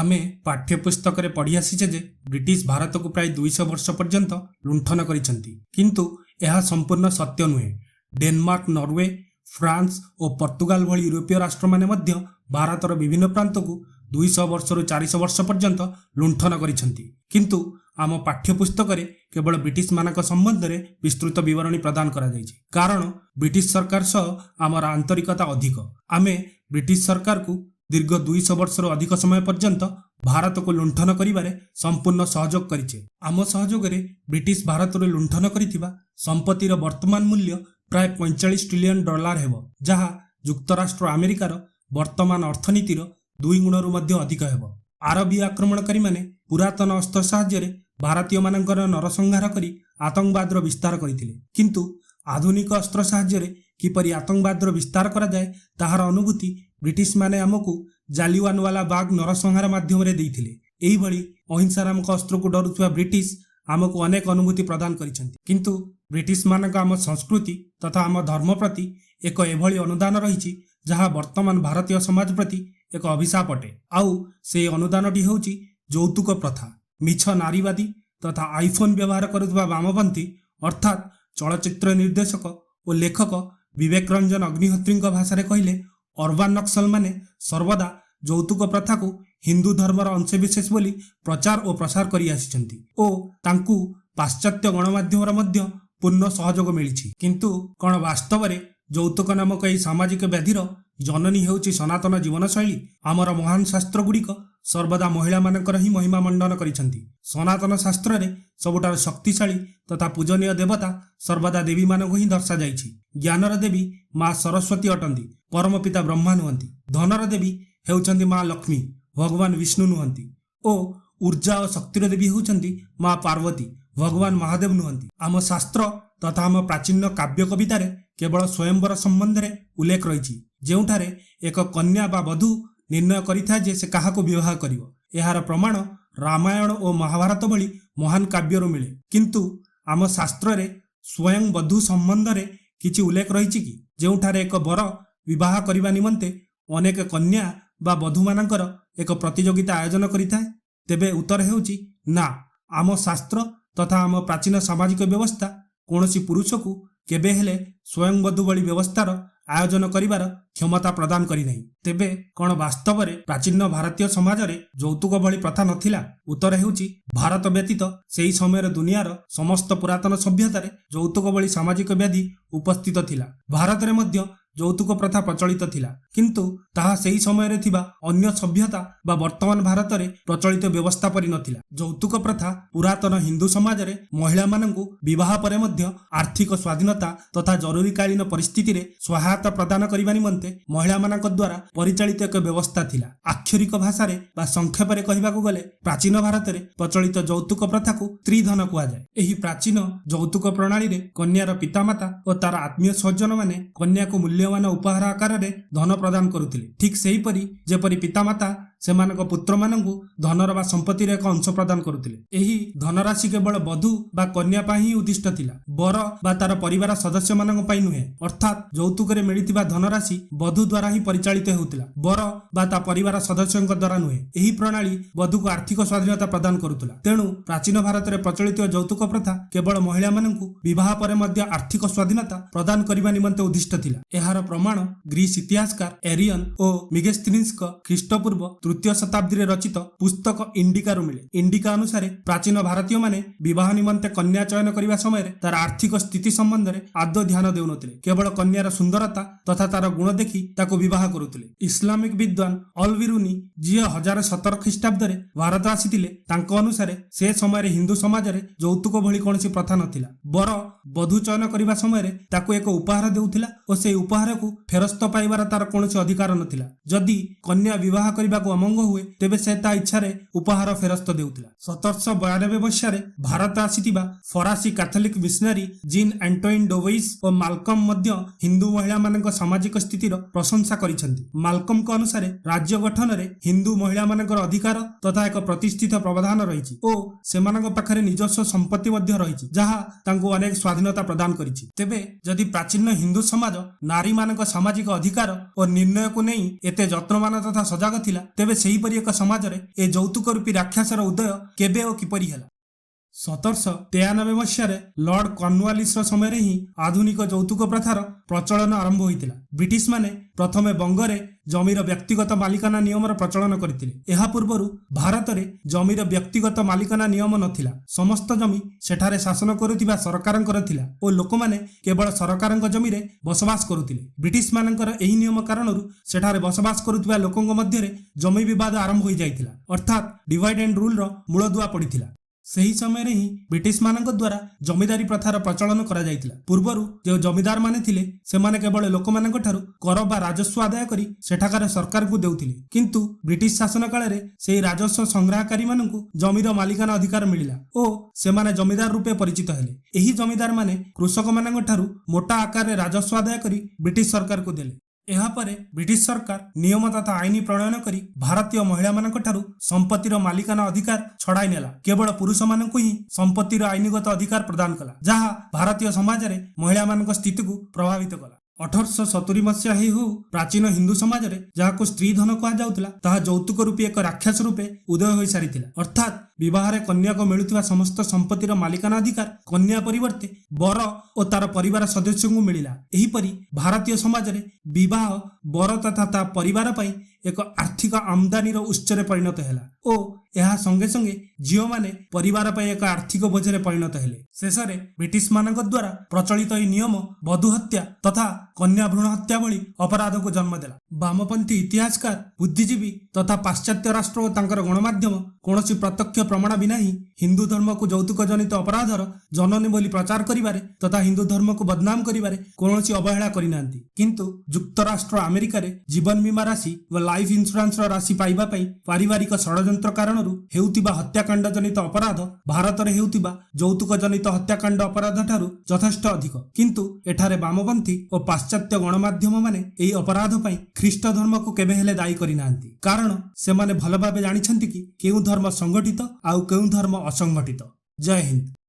आमे पाठ्यपुस्तक रे पढ़ी आसीचे जे ब्रिटिश भारत को प्राय 200 वर्ष पर्यंत लुंठन करिसंती, किंतु यह संपूर्ण सत्य नुहे। डेनमार्क, नॉर्वे, फ्रांस और पोर्तुगाल भली यूरोपीय राष्ट्र माने मध्य भारतर विभिन्न प्रांत को 200 वर्ष रु 400 वर्ष पर्यंत लुंठन करिसंती, किंतु आम पाठ्यपुस्तक रे केवल ब्रिटिश मानक संबंध में विस्तृत विवरणी प्रदान करा जायछि। कारण ब्रिटिश सरकार सह आमर आंतरिकता अधिक। आमे ब्रिटिश सरकार को दीर्घ 200 वर्ष अधिक समय पर्यंत भारत को लुंठन करिबारे संपूर्ण सहयोग करिछे। आम सहयोग रे ब्रिटिश भारत रे लुंठन करिथिबा संपत्तिर वर्तमान मूल्य प्राय 45 ट्रिलियन डॉलर हेबो, जहा युक्तराष्ट्र अमेरिकार वर्तमान अर्थनीतिर 2 गुणरु मध्य अधिक हेबो। आरबीय आक्रमणकारी माने पुरातन अस्त्र साहाय्य भारतीय मानकर नरसंहार करी आतंकवाद विस्तार करथिले, किंतु आधुनिक अस्त्र साहाय्य किपरि आतंकवाद विस्तार करा जाए ताहार अनुभूति ब्रिटिश माने आमको जालियानवाला बाग नरसंहार माध्यम रे देइथिले। एही भली अहिंसारामक अस्त्र को डरुथुवा ब्रिटिश आमको अनेक अनुभूति प्रदान करिसंती, किंतु ब्रिटिश मानक आम संस्कृति तथा आम धर्म प्रति एक एभली अनुदान रहिछि जहा वर्तमान भारतीय समाज प्रति एक अभिशाप अटे। आउ से अनुदानटी हेउछि यौतुक प्रथा। मिछ नारीवादी तथा आईफोन व्यवहार करुथुवा वामपंथी अर्थात चलचित्र निर्देशक और लेखक विवेक रंजन अग्निहोत्री भाषा कहले अर्बान नक्सल माने सर्वदा यौतुक प्रथा को हिंदू धर्मर अंशविशेष बोली प्रचार और प्रसार करी आसिछंती ओ तांकु पाश्चात्य गणमाध्यम मध्य पूर्ण सहयोग मिलिछि। किंतु कौन वास्तव में यौतुक नामक यह सामाजिक व्याधिर जननी हेउछि सनातन जीवनशैली? आमर महान शास्त्र गुड़िक सर्वदा महिला मानकर ही महिमा मंडन करिसंती। सनातन शास्त्र रे सबुठार शक्तिशाली तथा पूजनीय देवता सर्वदा देवी मानक ही दर्शा जाइछि। ज्ञानर देवी माँ सरस्वती अटंती, परम पिता ब्रह्मा नुहंती। धनर देवी हेउचंती माँ लक्ष्मी, भगवान विष्णु नुहंती। ओ ऊर्जा और शक्तिर देवी हेउचंती माँ पार्वती, भगवान महादेव नुहंती। आम शास्त्र तथा आम प्राचीन काव्य कवितारे केवल स्वयंवर संबंध रे उल्लेख रही, जेउठारे एक कन्या बा वधू निर्णय करिथा जे से काहाको विवाह करिवो। एहार प्रमाण रामायण और महाभारत भली महान काव्यरु मिले, किंतु आम शास्त्र रे स्वयं वधू संबंध रे किछि उल्लेख रही कि जेउठारे एक बर विवाह करिबा निमंते अनेक कन्या बा वधू मानकर एक प्रतियोगिता आयोजन करिथाय? तेबे उत्तर हेउछि ना। आम शास्त्र तथा आम प्राचीन सामाजिक व्यवस्था कौनसी पुरुष को केबे हेले स्वयं वधू भली व्यवस्थार आयोजन करिवार क्षमता प्रदान करि नहीं। तेबे कौन वास्तव में प्राचीन भारतीय समाज रे यौतुक भली प्रथा नथिला? उत्तर हेउछि भारत व्यतीत सेही समय दुनियार समस्त पुरातन सभ्यतारे यौतुक भली सामाजिक व्याधि उपस्थित थिला। भारत रे मध्य यौतुक प्रथा प्रचलित थिला, किंतु ताहा सेही समय रे थिबा अन्य सभ्यता बा वर्तमान भारत रे प्रचलित व्यवस्था परि नथिला। यौतुक प्रथा पुरातन हिंदू समाज रे महिला माननकु विवाह परे मध्य आर्थिक स्वाधीनता तथा जरूरीकालीन परिस्थिति रे सहायता प्रदान करिबा निमंते महिला मानक द्वारा परिचालित एक व्यवस्था थिला। आक्षरिक भाषा रे बा संक्षेप रे कहिबाकु गले प्राचीन भारत रे प्रचलित यौतुक प्रथा को स्त्रीधन कुआ जाय। एही प्राचीन यौतुक प्रणाली रे कन्यार पितामाता और तार आत्मीय स्वजन माने कन्या को मूल्यवान उपहार आकार रे धन प्रदान करुथिले। ठीक सेहीपरि जेपरि पितामाता सेमानक पुत्र मानंकु धनर बा संपत्ति रे एक अंश प्रदान करुथिले। एही धनराशि केवल वधू बा कन्या पई ही उद्दिष्ट थिला, बर बा तार परिवार सदस्य मानक पई नुहे। अर्थात यौतुक रे मिलिथिबा धनराशि वधू द्वारा ही परिचालित हेउथिला, बर बा ता परिवार सदस्यक द्वारा नुहे। एही प्रणाली वधू को आर्थिक स्वाधीनता प्रदान करुथिला। तेणु प्राचीन भारत रे प्रचलित यौतुक प्रथा केवल महिला मानंकु विवाह परे मध्य आर्थिक स्वाधीनता प्रदान करिबा निमंते उद्दिष्ट थिला। एहार प्रमाण ग्रीस इतिहासकार एरियन और मिगेस्थिनिसक ख्रीष्टपूर्व 3य शताब्दी रे रचित पुस्तक इंडिका रु मिले। इंडिका अनुसार प्राचीन भारतीय माने विवाह निमंते कन्या चयन करिबा समय रे तार आर्थिक स्थिति संबंध रे आदौ ध्यान देउनथिले, केवल कन्यार सुंदरता तथा तार गुण देखि ताको विवाह करुथिले। इस्लामिक विद्वान अल बिरुनी जिए 1017 ख्रीष्टाब्द रे भारत आसीथिले, तांको अनुसार से समय रे हिंदू समाज रे यौतुक भली कोनसी प्रथा नथिला। बर वधू चयन करिबा समय रे ताको एक उपहार देउथिला और से उपहार को फेरस्त पाइबार तार कोनसी अधिकार नथिला। जदि कन्या विवाह करिबाको अमंग हुए तेबे से ता इच्छा रे उपहार फेरस्त देउथिला। 1792 मसीह रे भारत आसीथिबा फरासी Catholic missionary Jean Antoine Dubois और मालकम मध्य हिंदू महिला मानक सामाजिक स्थितिर प्रशंसा करिसंती। मालकम को अनुसार राज्य गठन रे हिंदू महिला मानकर अधिकार तथा एक प्रतिष्ठित प्रावधान रहिछि ओ सेमानक पाखरे निजस्व संपत्ति मध्य रहिछि, जहा तांको अनेक स्वाधीनता प्रदान करिछि। तेबे जदि प्राचीन हिंदू समाज नारी मानक सामाजिक अधिकार और निर्णय को नहीं एते यत्नमान तथा सजग थिला, तेबे ତେବେ ସେହିପରି ଏକ ସମାଜରେ ଏ ଯୌତୁକ ରୂପୀ ରାକ୍ଷସର ଉଦୟ କେବେ ଓ କିପରି ହେଲା? 1793 ମସିହାରେ ଲର୍ଡ କର୍ଣ୍ଣୱାଲିସର ସମୟରେ ହିଁ ଆଧୁନିକ ଯୌତୁକ ପ୍ରଥାର ପ୍ରଚଳନ ଆରମ୍ଭ ହୋଇଥିଲା। ବ୍ରିଟିଶ ମାନେ ପ୍ରଥମେ ବଙ୍ଗରେ ଜମିର ବ୍ୟକ୍ତିଗତ ମାଲିକାନା ନିୟମର ପ୍ରଚଳନ କରିଥିଲେ। ଏହା ପୂର୍ବରୁ ଭାରତରେ ଜମିର ବ୍ୟକ୍ତିଗତ ମାଲିକାନା ନିୟମ ନଥିଲା। ସମସ୍ତ ଜମି ସେଠାରେ ଶାସନ କରୁଥିବା ସରକାରଙ୍କର ଥିଲା ଓ ଲୋକମାନେ କେବଳ ସରକାରଙ୍କ ଜମିରେ ବସବାସ କରୁଥିଲେ। ବ୍ରିଟିଶ ମାନଙ୍କର ଏହି ନିୟମ କାରଣରୁ ସେଠାରେ ବସବାସ କରୁଥିବା ଲୋକଙ୍କ ମଧ୍ୟରେ ଜମି ବିବାଦ ଆରମ୍ଭ ହୋଇଯାଇଥିଲା, ଅର୍ଥାତ୍ ଡିଭାଇଡ୍ ଆଣ୍ଡ ରୁଲର ମୂଳଦୁଆ ପଡ଼ିଥିଲା। ସେହି ସମୟରେ ହିଁ ବ୍ରିଟିଶ ମାନଙ୍କ ଦ୍ୱାରା ଜମିଦାରୀ ପ୍ରଥାର ପ୍ରଚଳନ କରାଯାଇଥିଲା। ପୂର୍ବରୁ ଯେଉଁ ଜମିଦାର ମାନେ ଥିଲେ ସେମାନେ କେବଳ ଲୋକମାନଙ୍କ ଠାରୁ କର ବା ରାଜସ୍ୱ ଆଦାୟ କରି ସେଠାକାର ସରକାରଙ୍କୁ ଦେଉଥିଲେ, କିନ୍ତୁ ବ୍ରିଟିଶ ଶାସନ କାଳରେ ସେହି ରାଜସ୍ୱ ସଂଗ୍ରହକାରୀ ମାନଙ୍କୁ ଜମିର ମାଲିକାନା ଅଧିକାର ମିଳିଲା ଓ ସେମାନେ ଜମିଦାର ରୂପେ ପରିଚିତ ହେଲେ। ଏହି ଜମିଦାର ମାନେ କୃଷକମାନଙ୍କ ଠାରୁ ମୋଟା ଆକାରରେ ରାଜସ୍ୱ ଆଦାୟ କରି ବ୍ରିଟିଶ ସରକାରକୁ ଦେଲେ। ଏହାପରେ ବ୍ରିଟିଶ ସରକାର ନିୟମ ତଥା ଆଇନ ପ୍ରଣୟନ କରି ଭାରତୀୟ ମହିଳାମାନଙ୍କ ଠାରୁ ସମ୍ପତ୍ତିର ମାଲିକାନା ଅଧିକାର ଛଡାଇ ନେଲା। କେବଳ ପୁରୁଷମାନଙ୍କୁ ହିଁ ସମ୍ପତ୍ତିର ଆଇନଗତ ଅଧିକାର ପ୍ରଦାନ କଲା, ଯାହା ଭାରତୀୟ ସମାଜରେ ମହିଳାମାନଙ୍କ ସ୍ଥିତିକୁ ପ୍ରଭାବିତ କଲା। 1870 ମସିହା ହେଉ ପ୍ରାଚୀନ ହିନ୍ଦୁ ସମାଜରେ ଯାହାକୁ ସ୍ତ୍ରୀ ଧନ କୁହାଯାଉଥିଲା ତାହା ଯୌତୁକ ରୂପୀ ଏକ ରାକ୍ଷସ ରୂପେ ଉଦୟ ହୋଇସାରିଥିଲା। ଅର୍ଥାତ୍ ବିବାହରେ କନ୍ୟାକୁ ମିଳୁଥିବା ସମସ୍ତ ସମ୍ପତ୍ତିର ମାଲିକାନା ଅଧିକାର କନ୍ୟା ପରିବର୍ତ୍ତେ ବର ଓ ତାର ପରିବାର ସଦସ୍ୟଙ୍କୁ ମିଳିଲା। ଏହିପରି ଭାରତୀୟ ସମାଜରେ ବିବାହ ବର ତଥା ତା ପରିବାର ପାଇଁ ଏକ ଆର୍ଥିକ ଆମଦାନୀର ଉତ୍ସରେ ପରିଣତ ହେଲା ଓ ଏହା ସଙ୍ଗେ ସଙ୍ଗେ ଝିଅମାନେ ପରିବାର ପାଇଁ ଏକ ଆର୍ଥିକ ବୋଝରେ ପରିଣତ ହେଲେ। ଶେଷରେ ବ୍ରିଟିଶ ମାନଙ୍କ ଦ୍ୱାରା ପ୍ରଚଳିତ ଏହି ନିୟମ ବଧୂ ହତ୍ୟା ତଥା କନ୍ୟା ଭ୍ରୂଣ ହତ୍ୟା ଭଳି ଅପରାଧକୁ ଜନ୍ମ ଦେଲା। ବାମପନ୍ଥୀ ଇତିହାସକାର, ବୁଦ୍ଧିଜୀବୀ ତଥା ପାଶ୍ଚାତ୍ୟ ରାଷ୍ଟ୍ର ଓ ତାଙ୍କର ଗଣମାଧ୍ୟମ କୌଣସି ପ୍ରତ୍ୟକ୍ଷ ପ୍ରମାଣ ବିନା ହିଁ ହିନ୍ଦୁ ଧର୍ମକୁ ଯୌତୁକ ଜନିତ ଅପରାଧର ଜନନୀ ବୋଲି ପ୍ରଚାର କରିବାରେ ତଥା ହିନ୍ଦୁ ଧର୍ମକୁ ବଦନାମ କରିବାରେ କୌଣସି ଅବହେଳା କରିନାହାନ୍ତି। କିନ୍ତୁ ଯୁକ୍ତରାଷ୍ଟ୍ର ଆମେରିକାରେ ଜୀବନ ବୀମା ରାଶି ବା ଲାଇଫ୍ ଇନ୍ସୁରାନ୍ସର ରାଶି ପାଇବା ପାଇଁ ପାରିବାରିକ ଷଡ଼ଯନ୍ତ୍ର କାରଣରୁ ହେଉଥିବା ହତ୍ୟାକାଣ୍ଡ ଜନିତ ଅପରାଧ ଭାରତରେ ହେଉଥିବା ଯୌତୁକ ଜନିତ ହତ୍ୟାକାଣ୍ଡ ଅପରାଧ ଠାରୁ ଯଥେଷ୍ଟ ଅଧିକ। କିନ୍ତୁ ଏଠାରେ ବାମପନ୍ଥୀ ଓ ପାଶ୍ଚାତ୍ୟ ଗଣମାଧ୍ୟମ ମାନେ ଏହି ଅପରାଧ ପାଇଁ ଖ୍ରୀଷ୍ଟ ଧର୍ମକୁ କେବେ ହେଲେ ଦାୟୀ କରିନାହାନ୍ତି, କାରଣ ସେମାନେ ଭଲ ଭାବେ ଜାଣିଛନ୍ତି କି କେଉଁ ଧର୍ମ ସଂଗଠିତ ଆଉ କେଉଁ ଧର୍ମ ଅସଂଗଠିତ। ଜୟ ହିନ୍ଦ।